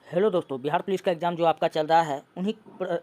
Hello दोस्तों, Bihar police का exam जो आपका चल रहा है उन्हीं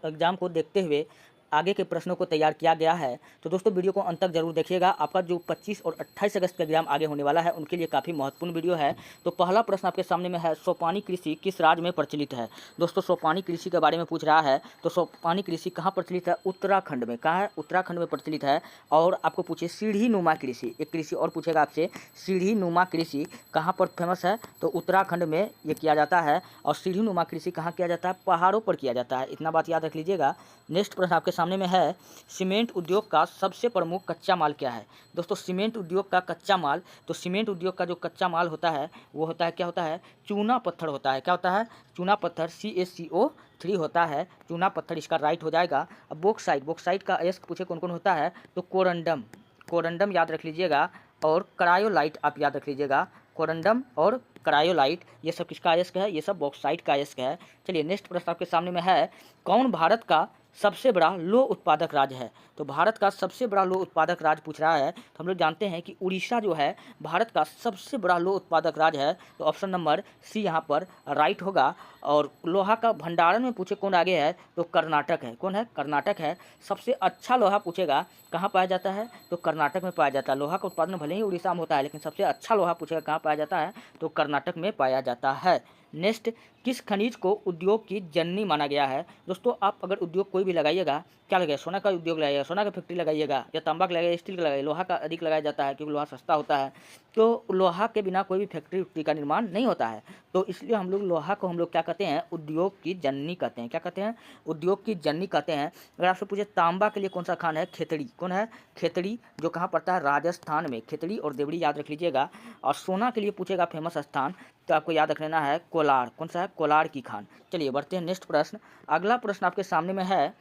एग्ज़ाम को देखते हुए आगे के प्रश्नों को तैयार किया गया है। तो दोस्तों वीडियो को अंत तक जरूर देखिएगा। आपका जो 25 और 28 अगस्त का एग्ज़ाम आगे होने वाला है उनके लिए काफ़ी महत्वपूर्ण वीडियो है। तो पहला प्रश्न आपके सामने में है, सोपानी कृषि किस राज्य में प्रचलित है। दोस्तों सोपानी कृषि के बारे में पूछ रहा है, तो सोपानी कृषि कहाँ प्रचलित है? उत्तराखंड में। कहाँ है? उत्तराखंड में प्रचलित है। और आपको पूछे सीढ़ी नुमा कृषि, एक कृषि और पूछेगा आपसे, सीढ़ी नुमा कृषि कहाँ पर फेमस है? तो उत्तराखंड में ये किया जाता है। और सीढ़ी नुमा कृषि कहाँ किया जाता है? पहाड़ों पर किया जाता है। इतना बात याद रख लीजिएगा। नेक्स्ट प्रश्न आपके सामने में है, सीमेंट उद्योग का सबसे प्रमुख कच्चा माल क्या है? दोस्तों सीमेंट उद्योग का कच्चा माल, तो सीमेंट उद्योग का जो कच्चा माल होता है वो होता है, क्या होता है? चूना पत्थर होता है। क्या होता है? चूना पत्थर, CaCO3 होता है। चूना पत्थर इसका राइट हो जाएगा। अब बोक्साइट, बोक्साइट का अयस्क पूछे कौन कौन होता है? तो कोरंडम, कोरंडम याद रख लीजिएगा। और क्रायोलाइट आप याद रख लीजिएगा। कोरंडम और क्रायोलाइट ये सब किसका अयस्क है? ये सब बॉक्साइट का अयस्क है। चलिए नेक्स्ट प्रश्न आपके सामने में है, कौन भारत का सबसे बड़ा लौह उत्पादक राज्य है? तो भारत का सबसे बड़ा लौह उत्पादक राज्य पूछ रहा है। तो हम लोग जानते हैं कि उड़ीसा जो है भारत का सबसे बड़ा लौह उत्पादक राज्य है। तो ऑप्शन नंबर सी यहाँ पर राइट होगा। और लोहा का भंडारण में पूछे कौन आगे है? तो कर्नाटक है। कौन है? कर्नाटक है। सबसे अच्छा लोहा पूछेगा कहाँ पाया जाता है? तो कर्नाटक में पाया जाता है। लोहा का उत्पादन भले ही उड़ीसा में होता है, लेकिन सबसे अच्छा लोहा पूछेगा कहाँ पाया जाता है? तो कर्नाटक में पाया जाता है। नेक्स्ट, किस खनिज को उद्योग की जननी माना गया है? दोस्तों आप अगर उद्योग कोई भी लगाइएगा, क्या लगाइए? सोना का उद्योग लगाइएगा, सोना का फैक्ट्री लगाइएगा, या तांबा का लगाइएगा, स्टील का लगाइएगा। लोहा का अधिक लगाया जाता है क्योंकि लोहा सस्ता होता है। तो लोहा के बिना कोई भी फैक्ट्री उक्ट्री का निर्माण नहीं होता है। तो इसलिए हम लोग लोहा को हम लोग क्या कहते हैं? उद्योग की जननी कहते हैं। क्या कहते हैं? उद्योग की जननी कहते हैं। अगर आपसे पूछे तांबा के लिए कौन सा खान है? खेतड़ी। कौन है? खेतड़ी, जो कहाँ पड़ता है? राजस्थान में। खेतड़ी और देवड़ी याद रख लीजिएगा। और सोना के लिए पूछेगा फेमस स्थान, तो आपको याद रख लेना है कोलार। कौन सा है? कोलार की खान। चलिए बढ़ते हैं नेक्स्ट प्रश्न। अगला प्रश्न आपके सामने में है,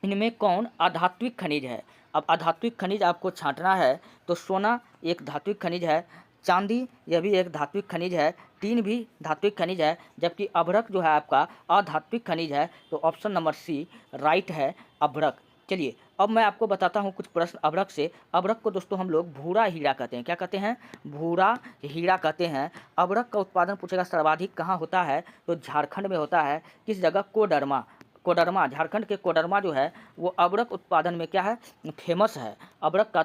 इनमें कौन आधात्विक खनिज है? अब आधात्विक खनिज आपको छांटना है। तो सोना एक धात्विक खनिज है, चांदी यह भी एक धात्विक खनिज है, टीन भी धात्विक खनिज है, जबकि अभ्रक जो है आपका अधात्विक खनिज है। तो ऑप्शन नंबर सी राइट है, अभ्रक। चलिए अब मैं आपको बताता हूँ कुछ प्रश्न अभ्रक से। अभ्रक को दोस्तों हम लोग भूरा हीरा कहते हैं। क्या कहते हैं? भूरा हीरा कहते हैं। अभ्रक का उत्पादन पूछेगा सर्वाधिक कहाँ होता है? तो झारखंड में होता है। किस जगह? कोडरमा। कोडरमा, झारखंड के कोडरमा जो है वो अभ्रक उत्पादन में क्या है? फेमस है। अभ्रक का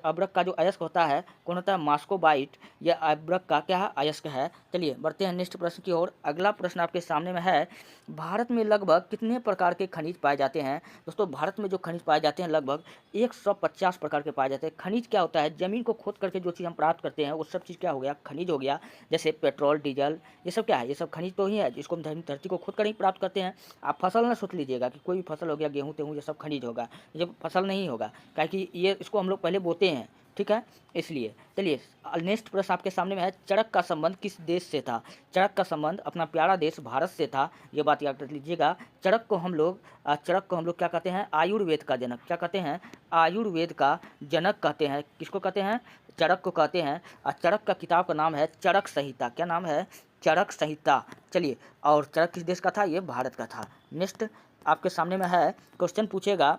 अभ्रक का जो अयस्क होता है कौन होता है? मास्कोबाइट। यह अभ्रक का क्या है? अयस्क है। चलिए बढ़ते हैं नेक्स्ट प्रश्न की ओर। अगला प्रश्न आपके सामने में है, भारत में लगभग कितने प्रकार के खनिज पाए जाते हैं? दोस्तों भारत में जो खनिज पाए जाते हैं लगभग 150 प्रकार के पाए जाते हैं। खनिज क्या होता है? जमीन को खोद करके जो चीज़ हम प्राप्त करते हैं वो सब चीज़ क्या हो गया? खनिज हो गया। जैसे पेट्रोल, डीजल, ये सब क्या है? ये सब खनिज तो ही है जिसको हम धरती को खोद कर ही प्राप्त करते हैं। आप फसल ना सोच लीजिएगा कि कोई भी फसल हो गया, गेहूँ तेहूँ, ये सब खनिज होगा। ये फसल नहीं होगा, काहे कि ये इसको हम लोग पहले बोते हैं, ठीक है, इसलिए। चलिए नेक्स्ट प्रश्न आपके सामने में है, चरक का संबंध किस देश से था? चरक का संबंध अपना प्यारा देश भारत से था। ये बात याद रख लीजिएगा। चरक को हम लोग क्या कहते हैं? आयुर्वेद का जनक। क्या कहते हैं? आयुर्वेद का जनक कहते हैं। किसको कहते हैं? चरक को कहते हैं। और चरक का किताब का नाम है चरक संहिता। क्या नाम है? चरक संहिता। चलिए, और चरक किस देश का था? ये भारत का था। नेक्स्ट आपके सामने में है, क्वेश्चन पूछेगा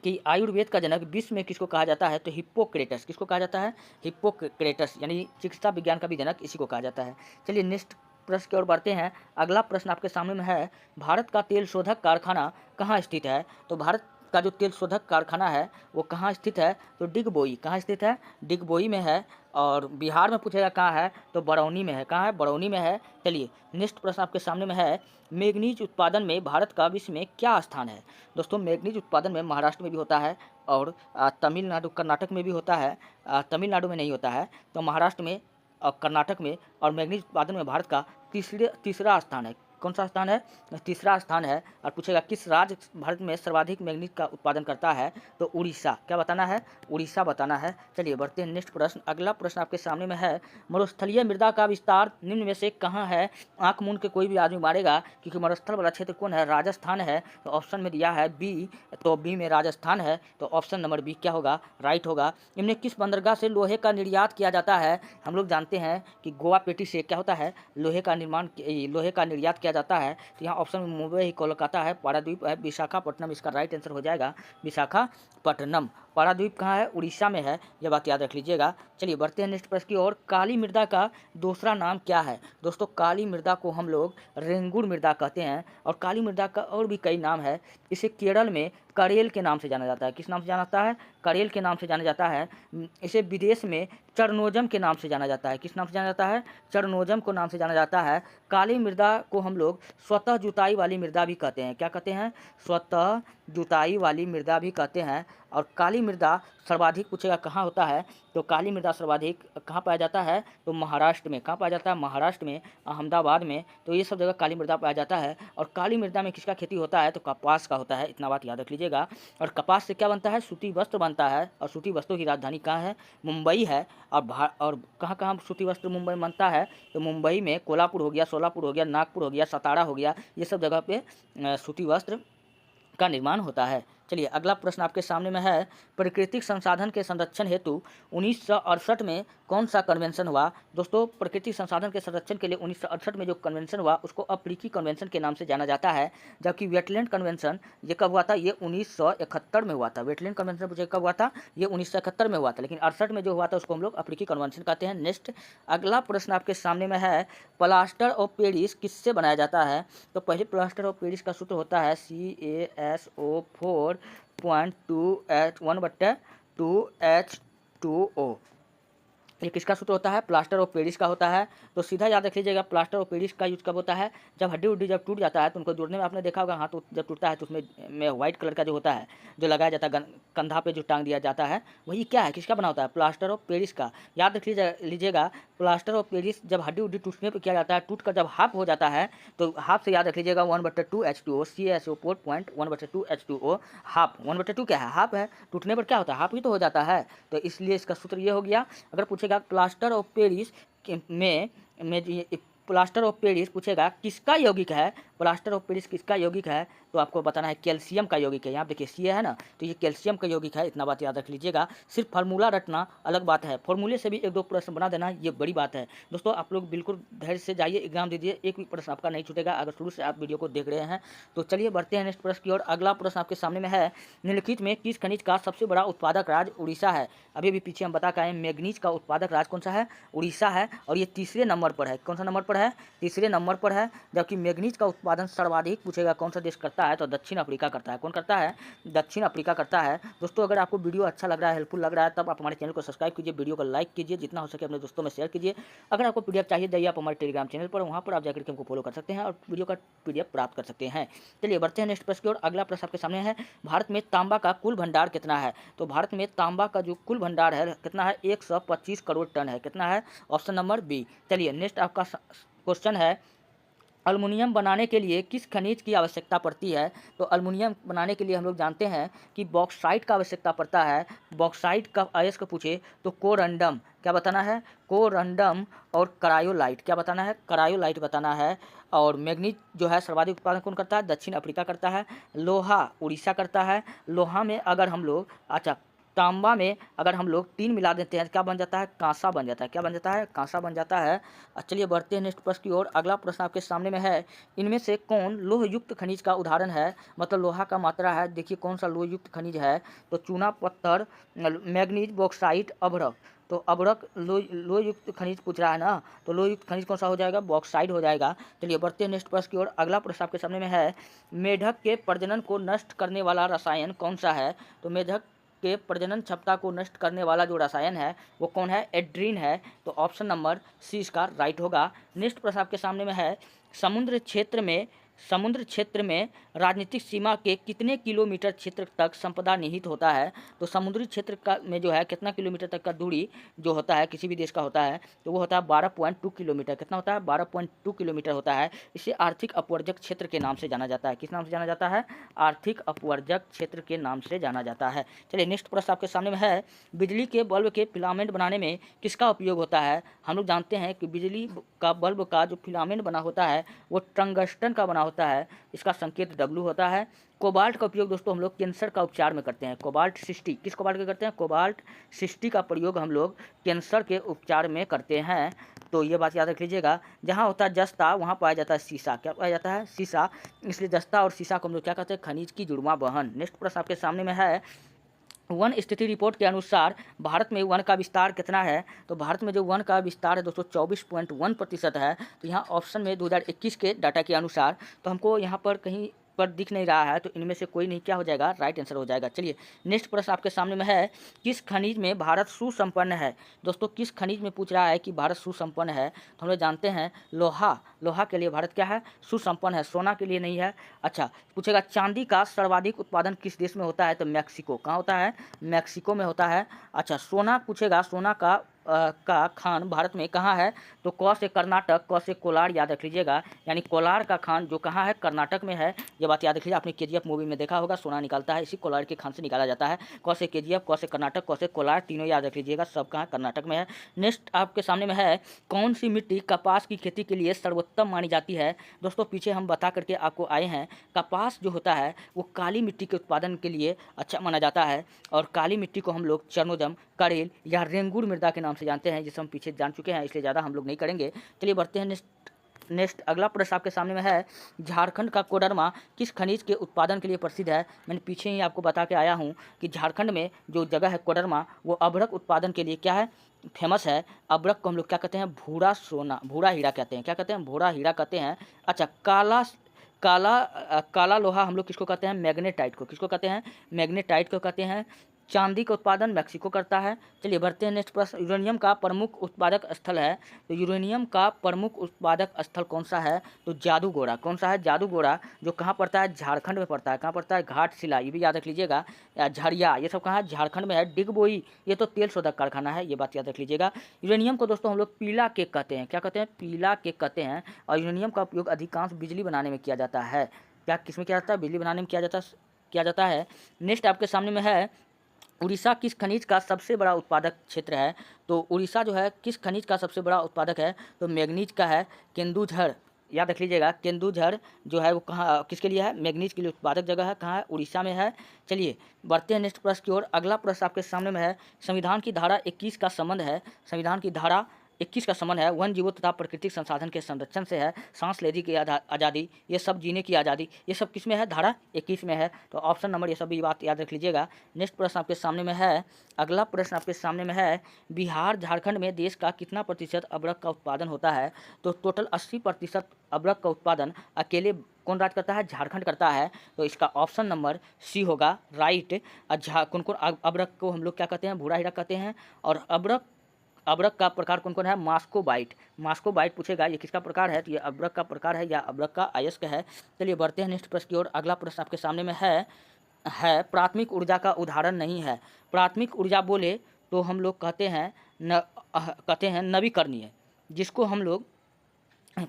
कि आयुर्वेद का जनक विश्व में किसको कहा जाता है? तो हिप्पोक्रेटस। किसको कहा जाता है? हिप्पोक्रेटस, यानी चिकित्सा विज्ञान का भी जनक इसी को कहा जाता है। चलिए नेक्स्ट प्रश्न की ओर बढ़ते हैं। अगला प्रश्न आपके सामने में है, भारत का तेल शोधक कारखाना कहाँ स्थित है? तो भारत का जो तेल शोधक कारखाना है वो कहाँ स्थित है? तो डिगबोई। कहाँ स्थित है? डिगबोई में है। और बिहार में पूछेगा कहाँ है? तो बरौनी में है। कहाँ है? बरौनी में है। चलिए नेक्स्ट प्रश्न आपके सामने में है, मैग्नीज उत्पादन में भारत का विश्व में क्या स्थान है? दोस्तों मैग्नीज उत्पादन में महाराष्ट्र में भी होता है, और तमिलनाडु, कर्नाटक में भी होता है। तमिलनाडु में नहीं होता है, तो महाराष्ट्र में और कर्नाटक में। और मैग्नीज उत्पादन में भारत का तीसरा स्थान है। कौन सा स्थान है? तीसरा स्थान है। और पूछेगा किस राज्य भारत में सर्वाधिक मैग्नीज का उत्पादन करता है? तो उड़ीसा। क्या बताना है? उड़ीसा बताना है। चलिए बढ़ते हैं नेक्स्ट प्रश्न। अगला प्रश्न आपके सामने में है, मरुस्थलीय मृदा का विस्तार निम्न में से कहाँ है? आंख मूंद के कोई भी आदमी मारेगा, क्योंकि मरुस्थल वाला क्षेत्र कौन है? राजस्थान है। तो ऑप्शन में दिया है बी, तो बी में राजस्थान है। तो ऑप्शन नंबर बी क्या होगा? राइट होगा। इनमें किस बंदरगाह से लोहे का निर्यात किया जाता है? हम लोग जानते हैं कि गोवा पेटी से क्या होता है? लोहे का निर्यात किया किया जाता है तो यहाँ ऑप्शन में मुंबई कोलकाता है, पारादीप है, विशाखापट्टनम इसका राइट आंसर हो जाएगा विशाखापट्टनम। पारादीप कहाँ है? उड़ीसा में है, यह बात याद रख लीजिएगा। चलिए बढ़ते हैं नेक्स्ट प्रश्न की ओर। काली मृदा का दूसरा नाम क्या है? दोस्तों काली मृदा को हम लोग रेंगुर मृदा कहते हैं और काली मृदा का और भी कई नाम है। इसे केरल में करेल के नाम से जाना जाता है। किस नाम से जाना जाता है? करेल के नाम से जाना जाता है। इसे विदेश में चरनोजम के नाम से जाना जाता है। किस नाम से जाना जाता है? चरनोजम को नाम से जाना जाता है। काली मृदा को हम लोग स्वतः जुताई वाली मृदा भी कहते हैं। क्या कहते हैं? स्वतः जुताई वाली मृदा भी कहते हैं। और काली मृदा सर्वाधिक पूछेगा कहाँ होता है, तो काली मृदा सर्वाधिक कहाँ पाया जाता है? तो महाराष्ट्र में। कहाँ पाया जाता है? महाराष्ट्र में, अहमदाबाद में। तो ये सब जगह काली मृदा पाया जाता है। और काली मृदा में किसका खेती होता है? तो कपास का होता है, इतना बात याद रख लीजिएगा। और कपास से क्या बनता है? सूती वस्त्र बनता है। और सूती वस्त्रों की राजधानी कहाँ है? मुंबई है। और कहाँ कहाँ सूती वस्त्र मुंबई में बनता है? तो मुंबई में कोल्हापुर हो गया, सोलापुर हो गया, नागपुर हो गया, सतारा हो गया, ये सब जगह पे सूती वस्त्र का निर्माण होता है। चलिए अगला प्रश्न आपके सामने में है। प्राकृतिक संसाधन के संरक्षण हेतु 1968 में कौन सा कन्वेंशन हुआ? दोस्तों प्राकृतिक संसाधन के संरक्षण के लिए 1968 में जो कन्वेंशन हुआ उसको अफ्रीकी कन्वेंशन के नाम से जाना जाता है। जबकि वेटलैंड कन्वेंशन ये कब हुआ था? ये 1971 में हुआ था। वेटलैंड कन्वेंशन मुझे कब हुआ था? ये 1971 में हुआ था। लेकिन 68 में जो हुआ था उसको हम लोग अफ्रीकी कन्वेंशन कहते हैं। नेक्स्ट अगला प्रश्न आपके सामने में है। प्लास्टर ऑफ पेरिस किससे बनाया जाता है? तो पहले प्लास्टर ऑफ पेरिस का सूत्र होता है CaSO4.1/2H2O। ये किसका सूत्र होता है? प्लास्टर ऑफ पेरिस का होता है। तो सीधा याद रख लीजिएगा प्लास्टर ऑफ पेरिस का यूज कब होता है? जब हड्डी उड्डी जब टूट जाता है तो उनको जोड़ने में आपने देखा होगा हाथ जब टूटता है तो उसमें व्हाइट कलर का जो होता है जो लगाया जाता है कंधा पे जो टांग दिया जाता है, वही क्या है? किसका बना होता है? प्लास्टर ऑफ पेरिस का। याद रख लीजिएगा प्लास्टर ऑफ पेरिस जब हड्डी उड्डी टूटने पर किया जाता है, टूट कर जब हाफ हो जाता है तो हाफ से याद रख लीजिएगा 1/2H2O, CaSO4.1/2H2O। हाफ 1/2 क्या है? हाफ है। टूटने पर क्या होता है? हाफ ही तो हो जाता है। तो इसलिए इसका सूत्र ये हो गया। अगर पूछेगा प्लास्टर ऑफ पेरिस में प्लास्टर ऑफ पेरिस पूछेगा किसका यौगिक है? प्लास्टर ऑफ पेरिस किसका यौगिक है? तो आपको बताना है कैल्शियम का यौगिक है। यहाँ देखिए सी है ना, तो ये कैल्शियम का यौगिक है, इतना बात याद रख लीजिएगा। सिर्फ फार्मूला रटना अलग बात है, फार्मूले से भी एक दो प्रश्न बना देना ये बड़ी बात है। दोस्तों आप लोग बिल्कुल धैर्य से जाइए, एग्जाम दीजिए, एक भी प्रश्न आपका नहीं छूटेगा अगर शुरू से आप वीडियो को देख रहे हैं। तो चलिए बढ़ते हैं नेक्स्ट प्रश्न की ओर। अगला प्रश्न आपके सामने में है। निम्नलिखित में किस खनिज का सबसे बड़ा उत्पादक राज्य उड़ीसा है? अभी भी पीछे हम बता के आए, मैग्नीज का उत्पादक राज्य कौन सा है? उड़ीसा है। और ये तीसरे नंबर पर है। कौन सा नंबर पर है? तीसरे नंबर पर है। जबकि मैग्नीज का उत्पादन सर्वाधिक पूछेगा कौन सा देश करता है? तो दक्षिण अफ्रीका करता है। कौन करता है? दक्षिण अफ्रीका करता है। दोस्तों अगर आपको वीडियो अच्छा लग रहा है, हेल्पफुल लग रहा है, तब आप हमारे चैनल को सब्सक्राइब कीजिए, वीडियो को लाइक कीजिए, जितना हो सके अपने दोस्तों में शेयर कीजिए। अगर आपको पीडीएफ चाहिए जाइए आप हमारे टेलीग्राम चैनल पर, वहाँ पर आप जाकर के हमको फॉलो कर सकते हैं और वीडियो का पीडीएफ प्राप्त कर सकते हैं। चलिए बढ़ते हैं नेक्स्ट प्रश्न की ओर। अगला प्रश्न आपके सामने है। भारत में तांबा का कुल भंडार कितना है? तो भारत में तांबा का जो कुल भंडार है कितना है? 125 करोड़ टन है। कितना है? Option number B. चलिए नेक्स्ट आपका क्वेश्चन है। अल्मुनियम बनाने के लिए किस खनिज की आवश्यकता पड़ती है? तो अल्मुनियम बनाने के लिए हम लोग जानते हैं कि बॉक्साइट का आवश्यकता पड़ता है। बॉक्साइट का आयस को पूछे तो कोरंडम, क्या बताना है? कोरंडम और करायोलाइट, क्या बताना है? करायोलाइट बताना है। और मैग्नीज जो है सर्वाधिक उत्पादन कौन करता है? दक्षिण अफ्रीका करता है। लोहा उड़ीसा करता है। लोहा में अगर हम लोग तांबा में अगर हम लोग 3 मिला देते हैं क्या बन जाता है? कांसा बन जाता है। क्या बन जाता है? कांसा बन जाता है। चलिए बढ़ते हैं नेक्स्ट प्रश्न की ओर। अगला प्रश्न आपके सामने में है। इनमें से कौन लोह युक्त खनिज का उदाहरण है? मतलब लोहा का मात्रा है, देखिए कौन सा लोह युक्त खनिज है? तो चूना पत्थर, मैग्नीज, बॉक्साइट, अभ्रक। तो अभ्रक लोह युक्त खनिज पूछ रहा है ना, तो लोह युक्त खनिज कौन सा हो जाएगा? बॉक्साइट हो जाएगा। चलिए बढ़ते हैं नेक्स्ट प्रश्न की ओर। अगला प्रश्न आपके सामने में है। मेढक के प्रजनन को नष्ट करने वाला रसायन कौन सा है? तो मेढक के प्रजनन क्षमता को नष्ट करने वाला जो रसायन है वो कौन है? एड्रीन है। तो ऑप्शन नंबर सी इसका राइट होगा। नेक्स्ट प्रश्न आपके सामने में है। समुद्र क्षेत्र में राजनीतिक सीमा के कितने किलोमीटर क्षेत्र तक संपदा निहित होता है? तो समुद्री क्षेत्र का में जो है कितना किलोमीटर तक का दूरी जो होता है किसी भी देश का होता है तो वो होता है 12.2 किलोमीटर। कितना होता है? 12.2 किलोमीटर होता है। इसे आर्थिक अपवर्जक क्षेत्र के नाम से जाना जाता है। किस नाम से जाना जाता है? आर्थिक अपवर्जक क्षेत्र के नाम से जाना जाता है। चलिए नेक्स्ट प्रश्न आपके सामने में है। बिजली के बल्ब के फिलामेंट बनाने में किसका उपयोग होता है? हम लोग जानते हैं कि बिजली का बल्ब का जो फिलामेंट बना होता है वो टंगस्टन का बना होता है। इसका संकेत W होता है। कोबाल्ट का उपयोग दोस्तों हम लोग कैंसर का उपचार में करते हैं। कोबाल्ट 60, किस कोबाल्ट का करते हैं? कोबाल्ट 60 का प्रयोग हम लोग कैंसर के उपचार में करते हैं। तो ये बात याद रख लीजिएगा, जहाँ होता है जस्ता वहाँ पाया जाता है सीसा। क्या पाया जाता है? सीसा। इसलिए जस्ता और सीसा को हम लोग क्या कहते हैं? खनिज की जुड़वां वहन। नेक्स्ट प्रश्न आपके सामने में है, वन स्थिति रिपोर्ट के अनुसार भारत में वन का विस्तार कितना है? तो भारत में जो वन का विस्तार है दोस्तों 24.1% है। तो यहाँ ऑप्शन में 2021 के डाटा के अनुसार, तो हमको यहाँ पर कहीं पर दिख नहीं रहा है, तो इनमें से कोई नहीं क्या हो जाएगा? राइट आंसर हो जाएगा। चलिए नेक्स्ट प्रश्न आपके सामने में है, किस खनिज में भारत सुसंपन्न है? दोस्तों किस खनिज में पूछ रहा है कि भारत सुसंपन्न है? तो हम लोग जानते हैं लोहा। लोहा के लिए भारत क्या है? सुसंपन्न है। सोना के लिए नहीं है। अच्छा पूछेगा, चांदी का सर्वाधिक उत्पादन किस देश में होता है? तो मैक्सिको। कहाँ होता है? मैक्सिको में होता है। अच्छा सोना पूछेगा, सोना का खान भारत में कहाँ है? तो क से कर्नाटक, क से कोलार याद रख लीजिएगा, यानी कोलार का खान जो कहाँ है? कर्नाटक में है। ये बात याद रख लीजिए, आपने केजीएफ मूवी में देखा होगा, सोना निकालता है इसी कोलार के खान से निकाला जाता है। क से केजीएफ, क से कर्नाटक, क से कोलार, तीनों याद रख लीजिएगा, सब कहाँ? कर्नाटक में है। नेक्स्ट आपके सामने में है, कौन सी मिट्टी कपास की खेती के लिए सर्वोत्तम मानी जाती है? दोस्तों पीछे हम बता करके आपको आए हैं, कपास जो होता है वो काली मिट्टी के उत्पादन के लिए अच्छा माना जाता है, और काली मिट्टी को हम लोग चर्नोदम, करेल या रेंगुर मृदा के नाम से जानते हैं, जिसे हम पीछे जान चुके हैं, इसलिए ज़्यादा हम लोग नहीं करेंगे। चलिए बढ़ते हैं नेक्स्ट अगला प्रश्न आपके सामने में है, झारखंड का कोडरमा किस खनिज के उत्पादन के लिए प्रसिद्ध है? मैंने पीछे ही आपको बता के आया हूँ कि झारखंड में जो जगह है कोडरमा, वो अभ्रक उत्पादन के लिए क्या है? फेमस है। अभ्रक को हम लोग क्या कहते हैं? भूरा सोना, भूरा हीरा कहते हैं। क्या कहते हैं? भूरा हीरा कहते हैं। अच्छा काला लोहा हम लोग किसको कहते हैं? मैग्नेटाइट को। किसको कहते हैं? मैग्नेटाइट को कहते हैं। चांदी का उत्पादन मैक्सिको करता है। चलिए बढ़ते हैं नेक्स्ट प्रश्न, यूरेनियम का प्रमुख उत्पादक स्थल है। तो यूरेनियम का प्रमुख उत्पादक स्थल कौन सा है? तो जादूगोड़ा। कौन सा है? जादूगोड़ा, जो कहाँ पड़ता है? झारखंड में पड़ता है। कहाँ पड़ता है? घाटशिला, ये भी याद रख लीजिएगा। झरिया, ये सब कहाँ है? झारखंड में है। डिगबोई, ये तो तेल शोधक कारखाना है, ये बात याद रख लीजिएगा। यूरेनियम को दोस्तों हम लोग पीला केक कहते हैं। क्या कहते हैं? पीला केक कहते हैं। और यूरेनियम का उपयोग अधिकांश बिजली बनाने में किया जाता है। क्या किसमें किया जाता है? बिजली बनाने में किया जाता है। नेक्स्ट आपके सामने में है, उड़ीसा किस खनिज का सबसे बड़ा उत्पादक क्षेत्र है? तो उड़ीसा जो है किस खनिज का सबसे बड़ा उत्पादक है? तो मैग्नीज का है। केंदुझर, याद रख लीजिएगा, केंदुझर जो है वो कहाँ किसके लिए है? मैग्नीज के लिए उत्पादक जगह है। कहाँ है? उड़ीसा में है। चलिए बढ़ते हैं नेक्स्ट प्रश्न की ओर। अगला प्रश्न आपके सामने में है, संविधान की धारा 21 का संबंध है। संविधान की धारा 21 का संबंध है वन जीवों तथा प्राकृतिक संसाधन के संरक्षण से है। सांस लेने की आज़ादी, ये सब जीने की आज़ादी, ये सब किस में है? धारा 21 में है। तो ऑप्शन नंबर ये सब भी बात याद रख लीजिएगा। नेक्स्ट प्रश्न आपके सामने में है, अगला प्रश्न आपके सामने में है, बिहार झारखंड में देश का कितना प्रतिशत अबरक का उत्पादन होता है? तो टोटल 80% अबरक का उत्पादन अकेले कौन राज्य करता है? झारखंड करता है। तो इसका ऑप्शन नंबर सी होगा राइट। कौन कौन अबरक को हम लोग क्या कहते हैं? भूरा हीरा कहते हैं। और अबरक का प्रकार कौन कौन है? मास्कोबाइट। मास्कोबाइट पूछेगा ये किसका प्रकार है? तो ये अबरक का प्रकार है या अबरक का अयस्क है। चलिए बढ़ते हैं नेक्स्ट प्रश्न की ओर। अगला प्रश्न आपके सामने में है प्राथमिक ऊर्जा का उदाहरण नहीं है। प्राथमिक ऊर्जा बोले तो हम लोग कहते हैं नवीकरणीय, जिसको हम लोग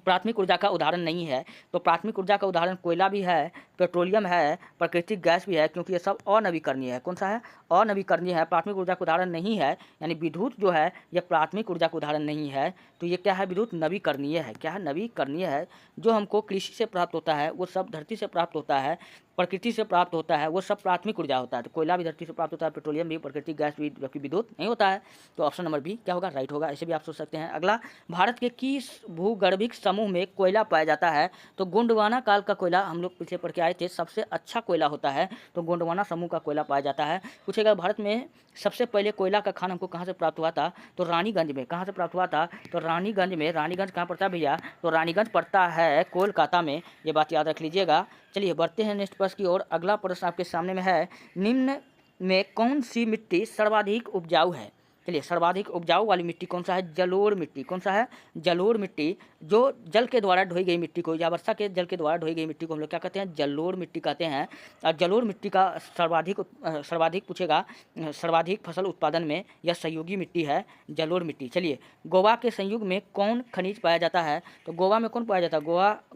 प्राथमिक ऊर्जा का उदाहरण नहीं है। तो प्राथमिक ऊर्जा का उदाहरण कोयला भी है, पेट्रोलियम है, प्राकृतिक गैस भी है, क्योंकि ये सब अनवीकरणीय है। कौन सा है? अनवीकरणीय है, प्राथमिक ऊर्जा का उदाहरण नहीं है। यानी विद्युत जो है यह प्राथमिक ऊर्जा का उदाहरण नहीं है। तो ये क्या है? विद्युत नवीकरणीय है। क्या है? नवीकरणीय है। जो हमको कृषि से प्राप्त होता है वो सब धरती से प्राप्त होता है, प्रकृति से प्राप्त होता है, वो सब प्राथमिक ऊर्जा होता है। तो कोयला भी धरती से प्राप्त होता है, पेट्रोलियम भी, प्राकृतिक गैस भी, जबकि विद्युत नहीं होता है। तो ऑप्शन नंबर बी क्या होगा? राइट होगा। ऐसे भी आप सोच सकते हैं। अगला, भारत के किस भूगर्भिक समूह में कोयला पाया जाता है? तो गोंडवाना काल का कोयला हम लोग पीछे पढ़ के आए थे, सबसे अच्छा कोयला होता है। तो गोंडवाना समूह का कोयला पाया जाता है। पूछेगा भारत में सबसे पहले कोयला का खान हमको कहाँ से प्राप्त हुआ था? तो रानीगंज में। कहाँ से प्राप्त हुआ था? तो रानीगंज में। रानीगंज कहाँ पड़ता है भैया? तो रानीगंज पड़ता है कोलकाता में, ये बात याद रख लीजिएगा। चलिए बढ़ते हैं नेक्स्ट प्रश्न की ओर। अगला प्रश्न आपके सामने में है, निम्न में कौन सी मिट्टी सर्वाधिक उपजाऊ है? चलिए सर्वाधिक उपजाऊ वाली मिट्टी कौन सा है? जलोढ़ मिट्टी। कौन सा है? जलोढ़ मिट्टी। जो जल के द्वारा ढोई गई मिट्टी को या वर्षा के जल के द्वारा ढोई गई मिट्टी को हम लोग क्या कहते हैं? जलोढ़ मिट्टी कहते हैं। और जलोढ़ मिट्टी का सर्वाधिक पूछेगा सर्वाधिक फसल उत्पादन में यह सहयोगी मिट्टी है, जलोढ़ मिट्टी। चलिए गोवा के संयुग में कौन खनिज पाया जाता है? तो गोवा में कौन पाया जाता है?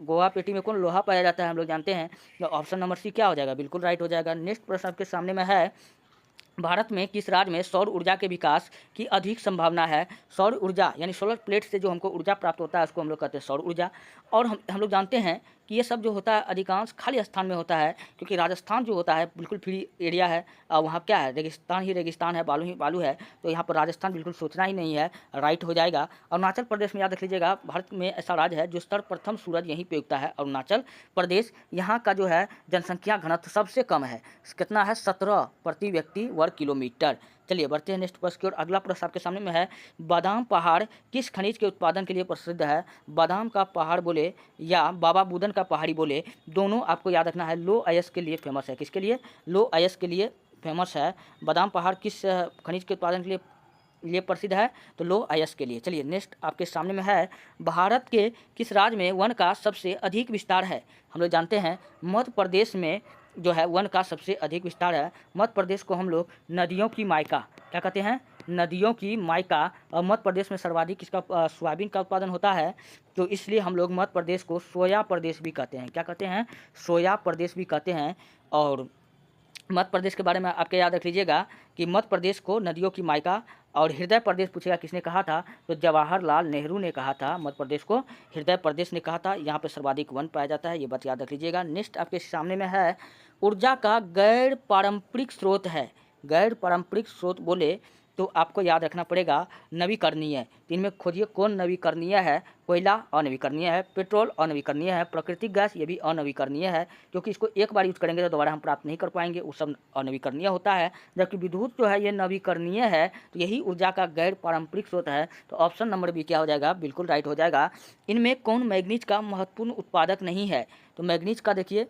गोवा पेटी में कौन? लोहा पाया जाता है, हम लोग जानते हैं। तो ऑप्शन नंबर सी क्या हो जाएगा? बिल्कुल राइट हो जाएगा। नेक्स्ट प्रश्न आपके सामने में है, भारत में किस राज्य में सौर ऊर्जा के विकास की अधिक संभावना है? सौर ऊर्जा यानी सोलर प्लेट से जो हमको ऊर्जा प्राप्त होता है उसको हम लोग कहते हैं सौर ऊर्जा। और हम लोग जानते हैं कि ये सब जो होता है अधिकांश खाली स्थान में होता है, क्योंकि राजस्थान जो होता है बिल्कुल फ्री एरिया है और वहाँ क्या है, रेगिस्तान ही रेगिस्तान है, बालू ही बालू है। तो यहाँ पर राजस्थान बिल्कुल सोचना ही नहीं है, राइट हो जाएगा। अरुणाचल प्रदेश में याद रख लीजिएगा, भारत में ऐसा राज्य है जो सर्वप्रथम सूरज यहीं पे उगता है, अरुणाचल प्रदेश। यहाँ का जो है जनसंख्या घनत्व सबसे कम है, कितना है, 17 प्रति व्यक्ति वर्ग किलोमीटर। चलिए बढ़ते हैं नेक्स्ट प्रश्न की ओर। अगला प्रश्न आपके सामने में है, बादाम पहाड़ किस खनिज के उत्पादन के लिए प्रसिद्ध है? बादाम का पहाड़ बोले या बाबा बुदन का पहाड़ी बोले, दोनों आपको याद रखना है, लो अयस्क के लिए फेमस है। किसके लिए? लो अयस्क के लिए फेमस है। बादाम पहाड़ किस खनिज के उत्पादन के लिए प्रसिद्ध है? तो लो अयस्क के लिए। चलिए नेक्स्ट आपके सामने में है, भारत के किस राज्य में वन का सबसे अधिक विस्तार है? हम लोग जानते हैं मध्य प्रदेश में जो है वन का सबसे अधिक विस्तार है। मध्य प्रदेश को हम लोग नदियों की मायका क्या कहते हैं? नदियों की मायका। और मध्य प्रदेश में सर्वाधिक किसका सोयाबीन का उत्पादन होता है, तो इसलिए हम लोग मध्य प्रदेश को सोया प्रदेश भी कहते हैं। क्या कहते हैं? सोया प्रदेश भी कहते हैं। और मध्य प्रदेश के बारे में आपके याद रख लीजिएगा कि मध्य प्रदेश को नदियों की मायका और हृदय प्रदेश पूछेगा किसने कहा था, तो जवाहरलाल नेहरू ने कहा था। मध्य प्रदेश को हृदय प्रदेश ने कहा था। यहाँ पे सर्वाधिक वन पाया जाता है, ये बात याद रख लीजिएगा। नेक्स्ट आपके सामने में है, ऊर्जा का गैर पारंपरिक स्रोत है। गैर पारंपरिक स्रोत बोले तो आपको याद रखना पड़ेगा नवीकरणीय। इनमें खोजिए कौन नवीकरणीय है? कोयला अनवीकरणीय है, पेट्रोल अनवीकरणीय है, प्राकृतिक गैस ये भी अनवीकरणीय है, क्योंकि इसको एक बार यूज करेंगे तो दोबारा हम प्राप्त नहीं कर पाएंगे, वो सब अनवीकरणीय होता है। जबकि विद्युत जो है ये नवीकरणीय है, तो यही ऊर्जा का गैर पारंपरिक स्रोत है। तो ऑप्शन नंबर बी क्या हो जाएगा? बिल्कुल राइट हो जाएगा। इनमें कौन मैग्नीज का महत्वपूर्ण उत्पादक नहीं है? तो मैग्नीज का देखिए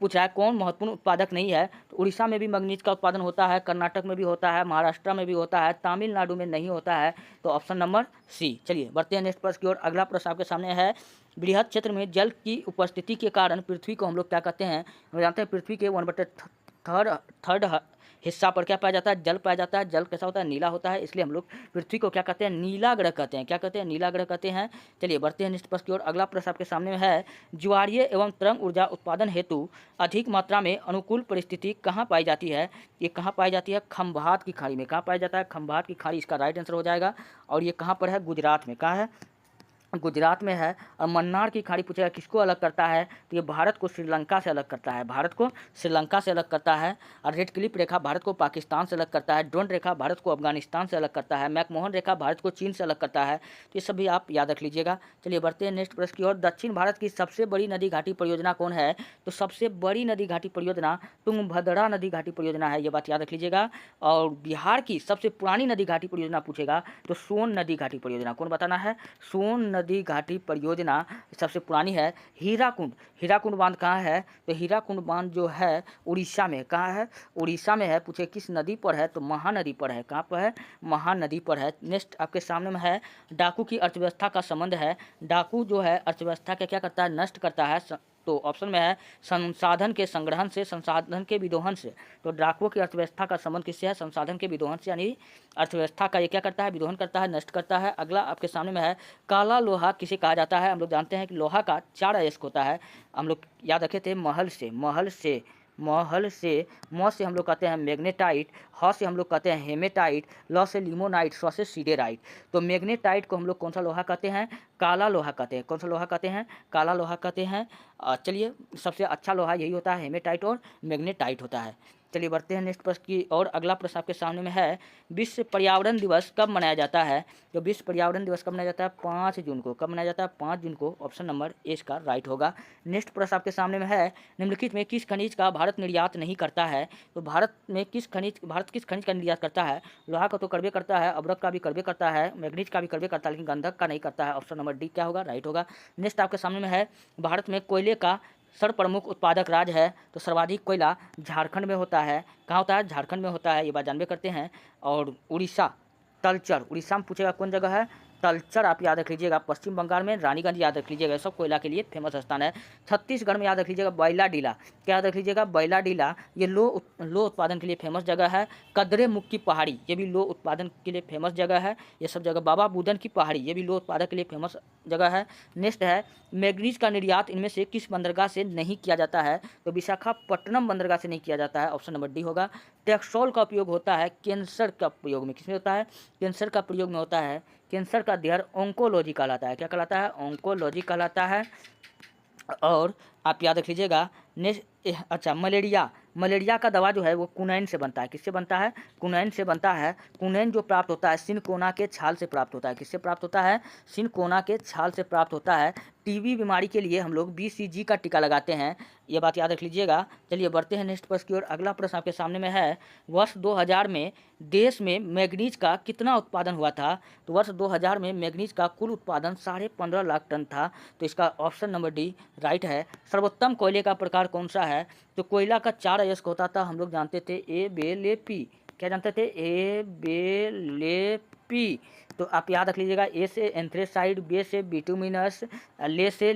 पूछ रहा है कौन महत्वपूर्ण उत्पादक नहीं है, तो उड़ीसा में भी मैग्नीज का उत्पादन होता है, कर्नाटक में भी होता है, महाराष्ट्र में भी होता है, तमिलनाडु में नहीं होता है। तो ऑप्शन नंबर सी। चलिए बढ़ते हैं नेक्स्ट प्रश्न की ओर। अगला प्रश्न आपके सामने है, बृहद क्षेत्र में जल की उपस्थिति के कारण पृथ्वी को हम लोग क्या कहते हैं? हम जानते हैं पृथ्वी के 1/3 हिस्सा पर क्या पाया जाता है? जल पाया जाता है। जल कैसा होता है? नीला होता है, इसलिए हम लोग पृथ्वी को क्या कहते हैं? नीला ग्रह कहते हैं। क्या कहते हैं? नीला ग्रह कहते हैं। चलिए बढ़ते हैं नेक्स्ट प्रश्न की ओर। अगला प्रश्न आपके सामने में है, ज्वारीय एवं तरंग ऊर्जा उत्पादन हेतु अधिक मात्रा में अनुकूल परिस्थिति कहाँ पाई जाती है? ये कहाँ पाई जाती है? खंभात की खाड़ी में। कहाँ पाया जाता है? खंभात की खाड़ी इसका राइट आंसर हो जाएगा। और ये कहाँ पर है? गुजरात में। कहाँ है? गुजरात में है। और मन्नार की खाड़ी पूछेगा किसको अलग करता है? तो ये भारत को श्रीलंका से अलग करता है। भारत को श्रीलंका से अलग करता है। और रेड क्लिप रेखा भारत को पाकिस्तान से अलग करता है। ड्रोन रेखा भारत को अफगानिस्तान से अलग करता है। मैकमोहन रेखा भारत को चीन से अलग करता है। तो ये सभी आप याद रख लीजिएगा। चलिए बढ़ते हैं नेक्स्ट प्रश्न की ओर। दक्षिण भारत की सबसे बड़ी नदी घाटी परियोजना कौन है? तो सबसे बड़ी नदी घाटी परियोजना तुंगभद्रा नदी घाटी परियोजना है, ये बात याद रख लीजिएगा। और बिहार की सबसे पुरानी नदी घाटी परियोजना पूछेगा तो सोन नदी घाटी परियोजना। कौन बताना है? सोन नदी घाटी परियोजना सबसे पुरानी है। हीराकुंड, हीराकुंड बांध कहाँ है? तो हीराकुंड बांध जो है उड़ीसा में। कहाँ है? उड़ीसा में है। पूछे किस नदी पर है? तो महानदी पर है। कहाँ पर है? महानदी पर है। नेक्स्ट आपके सामने में है, डाकू की अर्थव्यवस्था का संबंध है। डाकू जो है अर्थव्यवस्था का क्या करता है? नष्ट करता है। तो ऑप्शन में है संसाधन के संग्रहण से, संसाधन के विदोहन से। तो डाकुओं की अर्थव्यवस्था का संबंध किससे है? संसाधन के विदोहन से, यानी अर्थव्यवस्था का ये क्या करता है? विदोहन करता है, नष्ट करता है। अगला आपके सामने में है, काला लोहा किसे कहा जाता है? हम लोग जानते हैं कि लोहा का 4 अयस्क होता है। हम लोग याद रखे थे महल से, म से हम लोग कहते हैं मैग्नेटाइट, ह से हम लोग कहते हैं हेमेटाइट, ल से लिमोनाइट, स से सीडेराइट। तो मैग्नेटाइट को हम लोग कौन सा लोहा कहते हैं? काला लोहा कहते हैं। कौन सा लोहा कहते हैं? काला लोहा कहते हैं। चलिए सबसे अच्छा लोहा यही होता है, हेमेटाइट और मैग्नेटाइट होता है। चलिए बढ़ते हैं नेक्स्ट प्रश्न की और। अगला प्रश्न आपके सामने में है, विश्व पर्यावरण दिवस कब मनाया जाता है? तो विश्व पर्यावरण दिवस कब मनाया जाता है? 5 जून को। कब मनाया जाता है? 5 जून को। ऑप्शन नंबर ए इसका राइट होगा। नेक्स्ट प्रश्न आपके सामने में है, निम्नलिखित में किस खनिज का भारत निर्यात नहीं करता है? तो भारत किस खनिज का निर्यात करता है? लोहा का तो करबे करता है, अब्रक का भी करबे करता है, मैग्नीज का भी करबे करता है, लेकिन गंधक का नहीं करता है। ऑप्शन नंबर डी क्या होगा? राइट होगा। नेक्स्ट आपके सामने में है, भारत में कोयले का सर्वप्रमुख उत्पादक राज्य है? तो सर्वाधिक कोयला झारखंड में होता है। कहाँ होता है? झारखंड में होता है, ये बात जानबे करते हैं। और उड़ीसा तलचर, उड़ीसा में पूछेगा कौन जगह है? तलचर आप याद रख लीजिएगा पश्चिम बंगाल में, रानीगंज याद रख लीजिएगा, सब कोयला के लिए फेमस स्थान है। छत्तीसगढ़ में याद रख लीजिएगा बैलाडीला, क्या याद रख लीजिएगा बैलाडीला, ये लो उत्पादन के लिए फेमस जगह है। कदरे मुख की पहाड़ी, ये भी लो उत्पादन के लिए फेमस जगह है। ये सब जगह बाबा बुदन की पहाड़ी, ये भी लो उत्पादन के लिए फेमस जगह है। नेक्स्ट है मैग्नीज का निर्यात इनमें से किस बंदरगाह से नहीं किया जाता है, तो विशाखापट्टनम बंदरगाह से नहीं किया जाता है, ऑप्शन नंबर डी होगा। टैक्सोल का उपयोग होता है कैंसर का प्रयोग में, किसमें होता है, कैंसर का प्रयोग में होता है। कैंसर का अध्ययन ओंकोलॉजी कहलाता है, क्या कहलाता है, ओंकोलॉजी कहलाता है। और आप याद रख लीजिएगा अच्छा मलेरिया का दवा जो है वो कुनैन से बनता है, किससे बनता है, कुनैन से बनता है। कुनैन जो प्राप्त होता है सिनकोना के छाल से प्राप्त होता है, किससे प्राप्त होता है, सिनकोना के छाल से प्राप्त होता है। टीबी बीमारी के लिए हम लोग BCG का टीका लगाते हैं, ये बात याद रख लीजिएगा। चलिए बढ़ते हैं नेक्स्ट प्रश्न की ओर। अगला प्रश्न आपके सामने में है, वर्ष 2000 में देश में मैग्नीज का कितना उत्पादन हुआ था, तो वर्ष 2000 में मैग्नीज का कुल उत्पादन 15.5 लाख टन था, तो इसका ऑप्शन नंबर डी राइट है। सर्वोत्तम कोयले का प्रकार कौन सा है, तो कोयला का 4 अयस्क होता था, हम लोग जानते थे ए बेल ए पी, क्या जानते थे, ए बेल ए पी। तो आप याद रख लीजिएगा, ए से एंथ्रेसाइड, बी से बिटुमिनस, ले से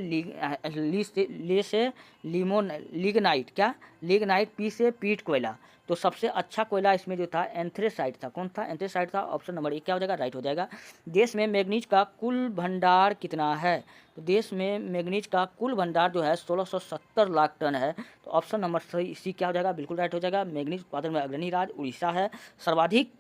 लिग्नाइट, क्या लिग्नाइट, पी से पीट कोयला। तो सबसे अच्छा कोयला इसमें जो था एंथ्रेसाइड था, कौन था, एंथ्रेसाइड था, ऑप्शन नंबर ए क्या हो जाएगा, राइट हो जाएगा। देश में मैग्नीज का कुल भंडार कितना है, तो देश में मैग्नीज का कुल भंडार जो है 1670 लाख टन है, तो ऑप्शन नंबर सी क्या हो जाएगा, बिल्कुल राइट हो जाएगा। मैग्नीज उत्पादन में अग्रणी राज्य उड़ीसा है, सर्वाधिक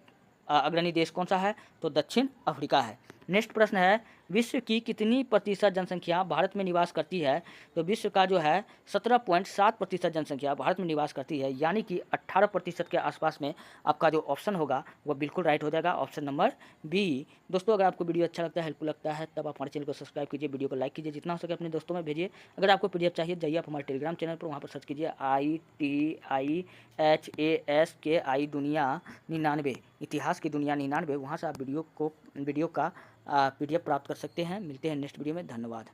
अग्रणी देश कौन सा है, तो दक्षिण अफ्रीका है। नेक्स्ट प्रश्न है, विश्व की कितनी प्रतिशत जनसंख्या भारत में निवास करती है, तो विश्व का जो है 17.7% जनसंख्या भारत में निवास करती है, यानी कि 18% के आसपास में आपका जो ऑप्शन होगा वो बिल्कुल राइट हो जाएगा, ऑप्शन नंबर बी। दोस्तों अगर आपको वीडियो अच्छा लगता है, हेल्पफुल लगता है, तब आप हमारे चैनल को सब्सक्राइब कीजिए, वीडियो को लाइक कीजिए, जितना हो सके अपने दोस्तों में भेजिए। अगर आपको PDF चाहिए जाइए आप हमारे टेलीग्राम चैनल पर, वहाँ पर सर्च कीजिए ITIHASKI दुनिया 99, इतिहास की दुनिया 99, वहाँ से आप वीडियो का PDF प्राप्त कर सकते हैं। मिलते हैं नेक्स्ट वीडियो में, धन्यवाद।